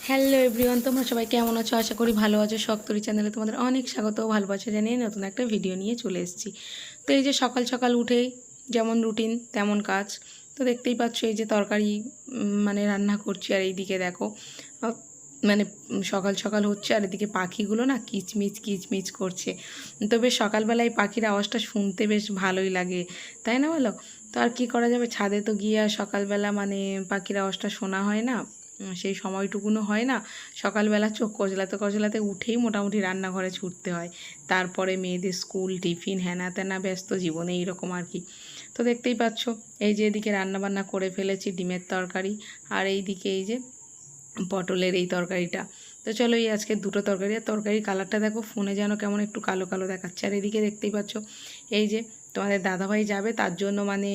Hello everyone, তোমরা সবাই কেমন আছো? আশা করি ভালো আছো। শখতরি চ্যানেলে তোমাদের অনেক স্বাগত ও ভালোবাসা জানিয়ে নতুন একটা ভিডিও নিয়ে চলে এসেছি। তো এই যে সকাল সকাল উঠেই যেমন রুটিন তেমন কাজ। তো দেখতেই পাচ্ছ এই যে তরকারি মানে রান্না করছি, আর এইদিকে দেখো মানে সকাল সকাল হচ্ছে, আর এদিকে পাখিগুলো না কিচমিচ কিচমিচ করছে। তো বেশ সকালবেলায় পাখির আওয়াজটা শুনতে বেশ ভালোই লাগে, তাই না বলো? তো আর কী করা যাবে, ছাদে তো গিয়ে আর সকালবেলা মানে পাখির আওয়াজটা শোনা হয় না, সেই সময়টুকুনো হয় না। সকালবেলা চোখ কচলাতে কচলাতে উঠেই মোটামুটি রান্নাঘরে ছুটতে হয়। তারপরে মেয়েদের স্কুল টিফিন হ্যানা ত্যানা ব্যস্ত জীবনে এইরকম আর কি। তো দেখতেই পাচ্ছ এই যে এদিকে রান্নাবান্না করে ফেলেছি ডিমের তরকারি, আর এইদিকে এই যে পটলের এই তরকারিটা। তো চলো এই আজকে দুটো তরকারি, আর তরকারির কালারটা দেখো ফোনে যেন কেমন একটু কালো কালো দেখাচ্ছে। আর এদিকে দেখতেই পাচ্ছ এই যে তোমাদের দাদাভাই যাবে, তার জন্য মানে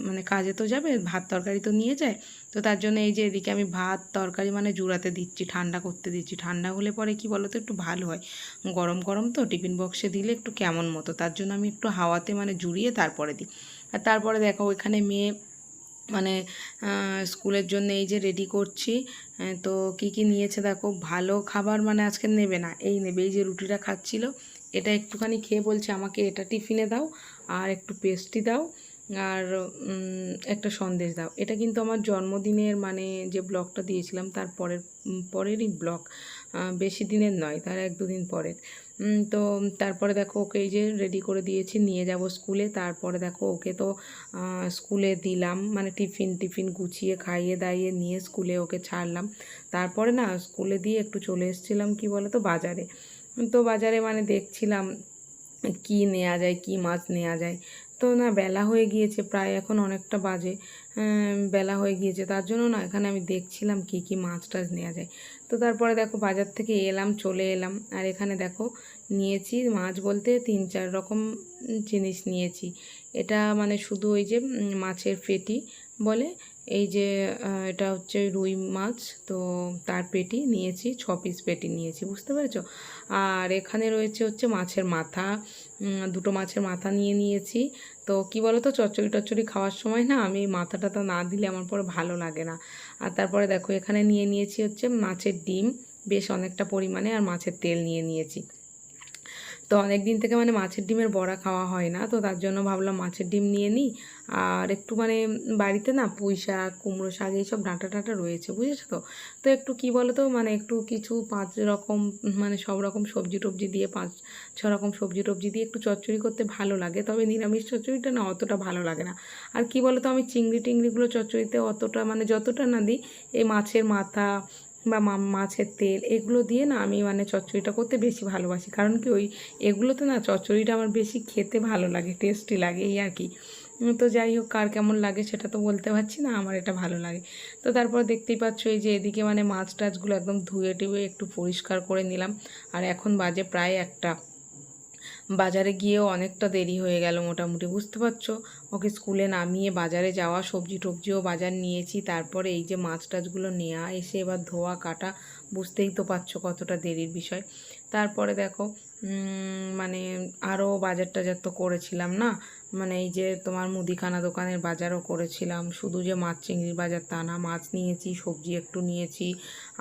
মানে কাজে তো যাবে, ভাত তরকারি তো নিয়ে যায়। তো তার জন্য এই যে এদিকে আমি ভাত তরকারি মানে জুড়াতে দিচ্ছি, ঠান্ডা করতে দিচ্ছি। ঠান্ডা হলে পরে কি বলো তো একটু ভালো হয়, গরম গরম তো টিফিন বক্সে দিলে একটু কেমন মতো, তার জন্য আমি একটু হাওয়াতে মানে জুড়িয়ে তারপরে দিই। আর তারপরে দেখো ওইখানে মেয়ে মানে স্কুলের জন্য এই যে রেডি করছি। তো কি কি নিয়েছে দেখো, ভালো খাবার মানে আজকে নেবে না, এই নেবে এই যে রুটিটা খাচ্ছিল, এটা একটুখানি খেয়ে বলছে আমাকে এটা টিফিনে দাও, আর একটু পেস্ট্রি দাও, আর একটা সন্দেশ দাও। এটা কিন্তু আমার জন্মদিনের মানে যে ব্লগটা দিয়েছিলাম তার পরেরই ব্লগ, বেশি দিনের নয়, তার 1-2 দিন পরের। তো তারপরে দেখো ওকে এই যে রেডি করে দিয়েছি, নিয়ে যাব স্কুলে। তারপরে দেখো ওকে তো স্কুলে দিলাম, মানে টিফিন গুছিয়ে খাইয়ে দাইয়ে নিয়ে স্কুলে ওকে ছাড়লাম। তারপরে না স্কুলে দিয়ে একটু চলে এসেছিলাম কি বলো তো বাজারে। তো বাজারে মানে দেখছিলাম কি নেওয়া যায়, কি মাছ নেওয়া যায়। তো না বেলা হয়ে গিয়েছে, প্রায় এখন অনেকটা বাজে, বেলা হয়ে গিয়েছে, তার জন্য না এখানে আমি দেখছিলাম কি কি মাছ টাছ নেওয়া যায়। তো তারপরে দেখো বাজার থেকে এলাম, চলে এলাম, আর এখানে দেখো নিয়েছি মাছ বলতে 3-4 রকম জিনিস নিয়েছি। এটা মানে শুধু ওই যে মাছের পেটি বলে, এই যে এটা হচ্ছে রুই মাছ, তো তার পেটি নিয়েছি, 6 পিস পেটি নিয়েছি, বুঝতে পেরেছো? আর এখানে রয়েছে হচ্ছে মাছের মাথা, 2টো মাছের মাথা নিয়েছি। তো কি বলো তো চচ্চড়ি টচ্চড়ি খাওয়ার সময় না আমি মাথা টাথা না দিলে আমার পরে ভালো লাগে না। আর তারপরে দেখো এখানে নিয়েছি হচ্ছে মাছের ডিম, বেশ অনেকটা পরিমাণে, আর মাছের তেল নিয়েছি। তো অনেক দিন থেকে মানে মাছের ডিমের বড়া খাওয়া হয় না, তো তার জন্য ভাবলাম মাছের ডিম নিয়ে নিই। আর একটু মানে বাড়িতে না পুঁই শাক কুমড়ো শাক এইসব ডাঁটা টাটা রয়েছে, বুঝেছো তো? তো একটু কি বলো তো মানে একটু কিছু 5 রকম মানে সব রকম সবজি টবজি দিয়ে 5-6 রকম সবজি টবজি দিয়ে একটু চচ্চড়ি করতে ভালো লাগে, তবে নিরামিষ চচ্চড়িটা না অতটা ভালো লাগে না। আর কি বলো তো আমি চিংড়ি টিংড়িগুলো চচ্চড়িতে অতটা মানে যতটা না দিই, এই মাছের মাথা বা মাছের তেল এগুলো দিয়ে না আমি মানে চচ্চড়িটা করতে বেশি ভালোবাসি, কারণ কি ওই এগুলোতে না চচ্চড়িটা আমার বেশি খেতে ভালো লাগে, টেস্টি লাগে এই আর কি। তো যাই হোক, কার কেমন লাগে সেটা তো বলতে পারছি না, আমার এটা ভালো লাগে। তো তারপর দেখতেই পাচ্ছ এই যে এদিকে মানে মাছ টাছগুলো একদম ধুয়ে টুয়ে একটু পরিষ্কার করে নিলাম। আর এখন বাজে প্রায় 1টা, বাজারে গিয়েও অনেকটা দেরি হয়ে গেল মোটামুটি, বুঝতে পারছো? ওকে স্কুলে নামিয়ে বাজারে যাওয়া, সবজি টবজিও বাজার নিয়েছি, তারপরে এই যে মাছ টাছগুলো নেওয়া, এসে এবার ধোয়া কাটা, বুঝতেই তো পারছো কতটা দেরির বিষয়। তারপরে দেখো মানে আরও বাজার টাজার তো করেছিলাম না, মানে এই যে তোমার মুদিখানা দোকানের বাজারও করেছিলাম, শুধু যে মাছ চিংড়ির বাজার তা না, মাছ নিয়েছি, সবজি একটু নিয়েছি,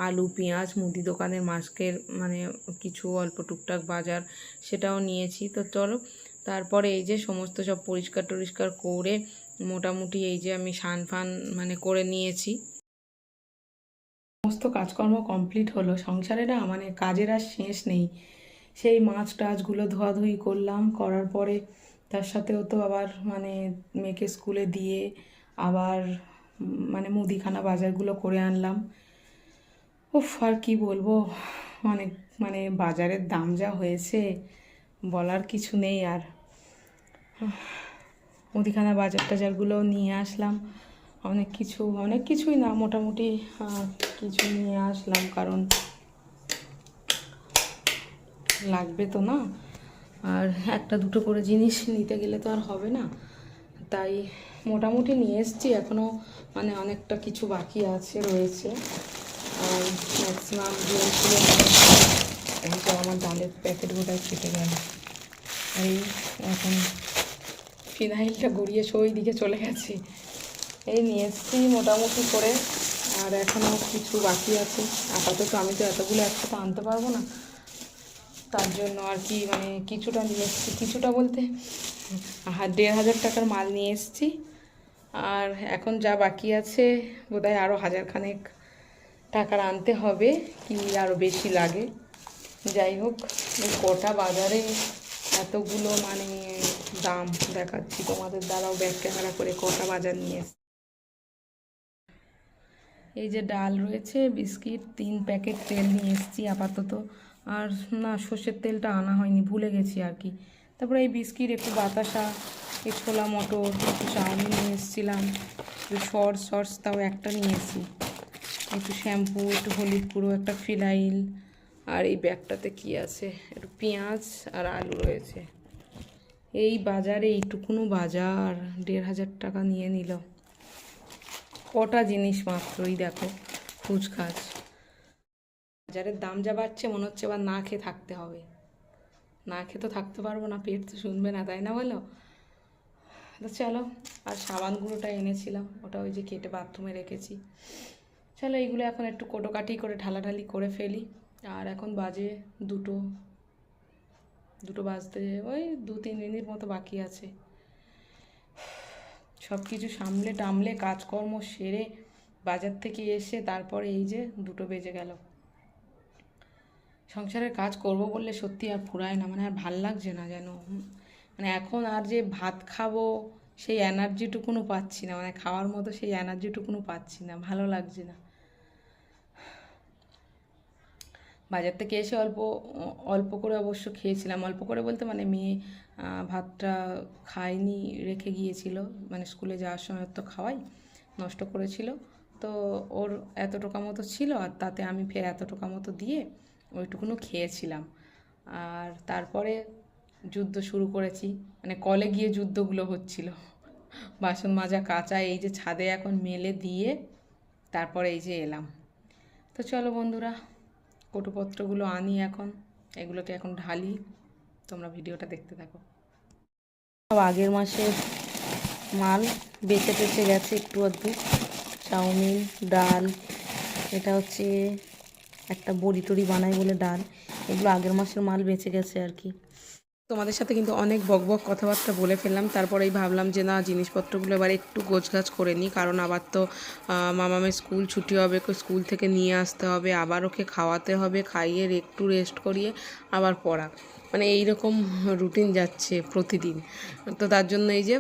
আলু পেঁয়াজ, মুদি দোকানের মাছের মানে কিছু অল্প টুকটাক বাজার সেটাও নিয়েছি। তো চলো তারপরে এই যে সমস্ত সব পরিষ্কার টরিষ্কার করে মোটামুটি এই যে আমি স্নান ফান মানে করে নিয়েছি, সমস্ত কাজকর্ম কমপ্লিট হলো। সংসারে না মানে কাজের আর শেষ নেই, সেই মাছ টাছগুলো ধোয়াধুয়ি করলাম, করার পরে তার সাথেও তো আবার মানে মেয়েকে স্কুলে দিয়ে আবার মানে মুদিখানা বাজারগুলো করে আনলাম। উফ আর কি বলবো, অনেক মানে বাজারের দাম যা হয়েছে বলার কিছু নেই। আর মুদিখানা বাজার টাজারগুলো নিয়ে আসলাম, অনেক কিছুই না মোটামুটি কিছু নিয়ে আসলাম, কারণ লাগবে তো না, আর একটা দুটো করে জিনিস নিতে গেলে তো আর হবে না, তাই মোটামুটি নিয়ে এসেছি। এখনও মানে অনেকটা কিছু বাকি আছে রয়েছে, আর ম্যাক্সিমাম জিনিসগুলো এই তো আমার ডালের প্যাকেট বোধহয় কেটে গেল, এই এখন ফিনাইলটা গড়িয়ে ওই দিকে চলে গেছে। এই নিয়ে এসেছি মোটামুটি করে, আর এখনও কিছু বাকি আছে। আপাতত আমি তো এতগুলো একসাথে আনতে পারবো না, তার জন্য আর কি মানে কিছুটা নিয়ে এসেছি। কিছুটা বলতে 1,500 টাকার মাল নিয়ে এসেছি। আর এখন যা বাকি আছে বোধহয় আরও 1000 খানেক টাকার আনতে হবে, কি আরও বেশি লাগে। যাই হোক, কটা বাজারে এতগুলো মানে দাম দেখাচ্ছি তোমাদের দ্বারাও ব্যাক ক্যামেরা করে কটা বাজার নিয়ে এসেছি। এই যে ডাল রয়েছে, বিস্কিট, 3 প্যাকেট তেল নিয়ে এসেছি আপাতত। আর না, সর্ষের তেলটা আনা হয়নি, ভুলে গেছি আর কি। তারপরে এই বিস্কিট, একটু বাতাসা, এই ছোলা মটর, একটু চাউমিন নিয়ে এসেছিলাম, একটু সস তাও একটা নিয়ে এসেছি, একটু শ্যাম্পু, একটু হলুদ গুঁড়ো, একটা ফিনাইল। আর এই ব্যাগটাতে কি আছে, একটু পেঁয়াজ আর আলু রয়েছে। এই বাজারে এইটুকুনো বাজার 1,500 টাকা নিয়ে নিল। কটা জিনিস মাত্রই দেখো, কুচকাচ। বাজারের দাম যা বাড়ছে মনে হচ্ছে এবার না খেয়ে থাকতে হবে। না খেয়ে তো থাকতে পারবো না, পেট তো শুনবে না, তাই না বলো? তো চলো, আর সাবান গুঁড়োটা এনেছিলাম, ওটা ওই যে কেটে বাথরুমে রেখেছি। চলো, এইগুলো এখন একটু কোটোকাটি করে ঢালাঢালি করে ফেলি। আর এখন বাজে দুটো বাজতে ওই 2-3 মিনিট মতো বাকি আছে। সব কিছু সামলে টামলে কাজকর্ম সেরে বাজার থেকে এসে তারপরে এই যে 2টো বেজে গেল। সংসারের কাজ করব বললে সত্যি আর ফুরায় না, মানে আর ভাল লাগছে না যেন। মানে এখন আর যে ভাত খাবো সেই এনার্জিটুকুনও পাচ্ছি না, মানে খাওয়ার মতো সেই এনার্জিটুকুনও পাচ্ছি না, ভালো লাগছে না। বাজার থেকে এসে অল্প অল্প করে অবশ্য খেয়েছিলাম, অল্প করে বলতে মানে মেয়ে ভাতটা খায়নি, রেখে গিয়েছিল, মানে স্কুলে যাওয়ার সময় তো খাওয়াই, নষ্ট করেছিল। তো ওর এতটুকু মতো ছিল, আর তাতে আমি ফের এতটুকু মতো দিয়ে ওইটুকুনও খেয়েছিলাম। আর তারপরে যুদ্ধ শুরু করেছি, মানে কলে গিয়ে যুদ্ধগুলো হচ্ছিল। বাসন মাজা কাচা এই যে ছাদে এখন মেলে দিয়ে তারপরে এই যে এলাম। তো চলো বন্ধুরা, কটুপত্রগুলো আনি এখন, এগুলোকে এখন ঢালি, তোমরা ভিডিওটা দেখতে থাকো। সব আগের মাসের মাল বেঁচে টেচে গেছে একটু আধটু। চাউমিন, ডাল, এটা হচ্ছে একটা বড়ি টড়ি বানাই বলে ডাল, এগুলো আগের মাসের মাল বেঁচে গেছে আর কি। তোমাদের সাথে কিন্তু অনেক বকবক কথাবার্তা বলে ফেললাম, তারপরেই ভাবলাম যে না, জিনিসপত্রগুলো এবার একটু গোছগাছ করে নিই, কারণ আবার তো মামামের স্কুল ছুটি হবে, স্কুল থেকে নিয়ে আসতে হবে, আবার ওকে খাওয়াতে হবে, খাইয়ে একটু রেস্ট করিয়ে আবার পড়া, মানে এইরকম রুটিন যাচ্ছে প্রতিদিন। তো তার জন্য এই যে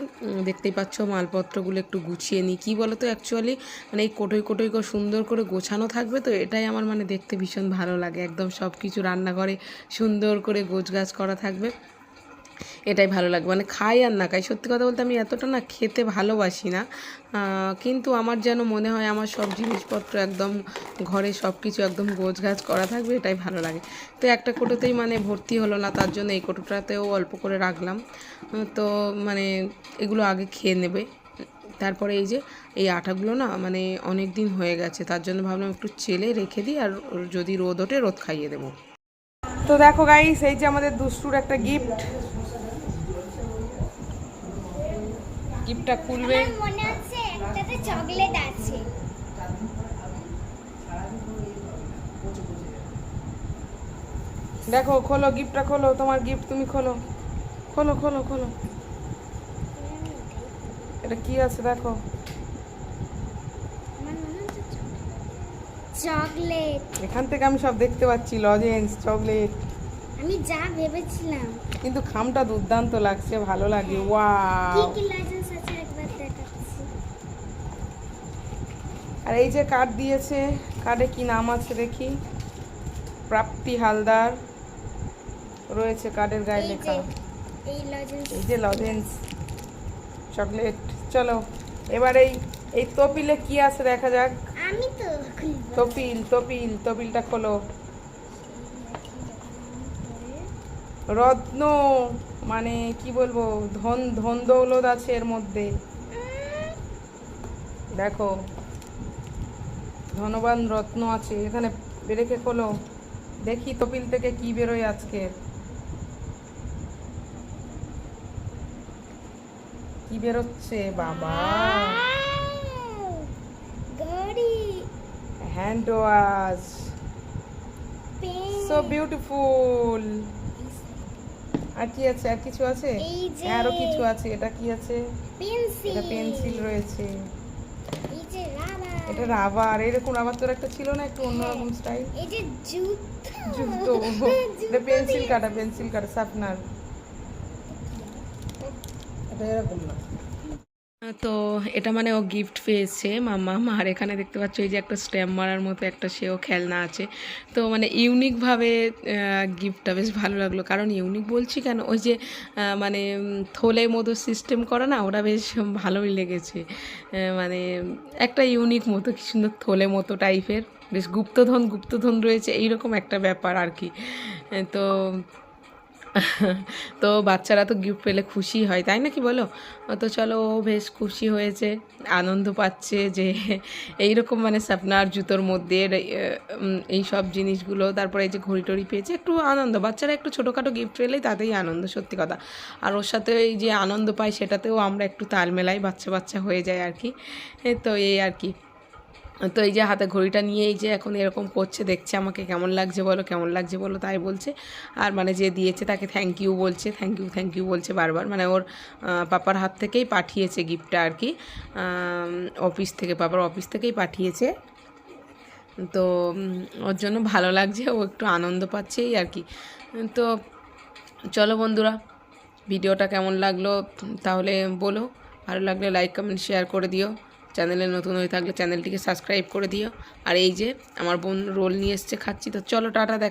দেখতেই পাচ্ছ মালপত্রগুলো একটু গুছিয়ে নিই। কী বলো তো, অ্যাকচুয়ালি মানে এই কোটোই কোটোই করে সুন্দর করে গোছানো থাকবে, তো এটাই আমার মানে দেখতে ভীষণ ভালো লাগে। একদম সব কিছু রান্নাঘরে সুন্দর করে গোছগাছ করা থাকবে, এটাই ভালো লাগবে। মানে খাই আর না খাই, সত্যি কথা বলতে আমি এতটা না খেতে ভালোবাসি না, কিন্তু আমার যেন মনে হয় আমার সব জিনিসপত্র একদম ঘরে সব কিছু একদম গোছগাছ করা থাকবে, এটাই ভালো লাগে। তো একটা কোটোতেই মানে ভর্তি হলো না, তার জন্য এই কোটোটাতেও অল্প করে রাখলাম। তো মানে এগুলো আগে খেয়ে নেবে, তারপরে এই যে এই আটাগুলো না মানে অনেক দিন হয়ে গেছে, তার জন্য ভাবলাম একটু চেলে রেখে দিই, আর যদি রোদ ওঠে রোদ খাইয়ে দেবো। তো দেখো গাইস, এই যে আমাদের দুষ্টুর একটা গিফট, গিফটটা খুলবে। আমার মনে আছে একটাতে চকলেট আছে। দেখো, খোলো গিফটটা, খোলো তোমার গিফট, তুমি খোলো, খোলো খোলো খোলো, এটা কি আছে দেখো। আমার মনে হচ্ছে চকলেট। এখান থেকে আমি সব দেখতে পাচ্ছি, লজেন্স, চকলেট। আমি যা ভেবেছিলাম। কিন্তু খামটা দুর্দান্ত লাগছে, ভালো লাগে। কি ওয়াও! কি লজেন্স আছে একবার দেখাচ্ছি। আর এই যে কার্ড দিয়েছে, কার্ডে কি নাম আছে দেখি, প্রাপ্তি হালদার রয়েছে কার্ডের গায়ে লেখা। এই লজেন্স, এই যে লজেন্স, চকলেট। চলো এবার এই তপিলে কি আছে দেখা যাক। আমি তো খুলবো। তপিলটা খোলো। রত্ন, মানে কি বলবো, ধন দৌলত আছে এর মধ্যে, দেখো ধনবান রত্ন আছে এখানে। রেখে খোলো দেখি তপিল থেকে কি বেরোয় আজকে, কি বেরোচ্ছে বাবা। গাড়ি। Hand wash, pen, so beautiful. আর কি আছে? আর কিছু আছে? এই যে আরো কিছু আছে। এটা কি আছে? পেন্সিল, এটা পেন্সিল রয়েছে, এই যে রাবার, এটা রাবার। এরকম রাবার তোর একটা ছিল না, একটু অন্যরকম স্টাইল? এই যে জুতো, জুতো। এটা পেন্সিল কাটা, পেন্সিল কাটা, শার্পনার। এটা এরকম না। তো এটা মানে ও গিফট পেয়েছে মাম্মা। আর এখানে দেখতে পাচ্ছ এই যে একটা স্ট্যাম্প মারার মতো একটা সেও খেলনা আছে। তো মানে ইউনিকভাবে গিফটটা বেশ ভালো লাগলো। কারণ ইউনিক বলছি কেন, ওই যে মানে থলের মতো সিস্টেম করা না, ওটা বেশ ভালোই লেগেছে। মানে একটা ইউনিক মতো, কি সুন্দর থলে মতো টাইপের, বেশ গুপ্তধন গুপ্তধন রয়েছে এইরকম একটা ব্যাপার আর কি। তো তো বাচ্চারা তো গিফট পেলে খুশি হয়, তাই না কি বলো? তো চলো, ও বেশ খুশি হয়েছে, আনন্দ পাচ্ছে যে এইরকম মানে স্বপ্নার জুতোর মধ্যে এই সব জিনিসগুলো। তারপরে এই যে ঘড়ি টড়ি পেয়েছে, একটু আনন্দ। বাচ্চারা একটু ছোটোখাটো গিফট পেলেই তাতেই আনন্দ, সত্যি কথা। আর ওর সাথে এই যে আনন্দ পাই, সেটাতেও আমরা একটু তাল মেলাই, বাচ্চা বাচ্চা হয়ে যায় আর কি। তো এই আর কি। তো এই যে হাতে ঘড়িটা নিয়ে এই যে এখন এরকম করছে, দেখছে আমাকে কেমন লাগছে বলো, কেমন লাগছে বলো, তাই বলছে। আর মানে যে দিয়েছে তাকে থ্যাংক ইউ বলছে, থ্যাংক ইউ বলছে বারবার। মানে ওর পাপার হাত থেকেই পাঠিয়েছে গিফটটা আর কি, অফিস থেকে, পাপার অফিস থেকেই পাঠিয়েছে। তো ওর জন্য ভালো লাগছে, ও একটু আনন্দ পাচ্ছে এই আর কি। তো চলো বন্ধুরা, ভিডিওটা কেমন লাগলো তাহলে বলো। ভালো লাগলে লাইক কমেন্ট শেয়ার করে দিও। চ্যানেলে নতুন হয়ে থাকলে চ্যানেলটিকে সাবস্ক্রাইব করে দিও। আর এই যে আমার বোন রোল নিয়ে এসছে, খাচ্ছি। তো চলো টাটা, দেখা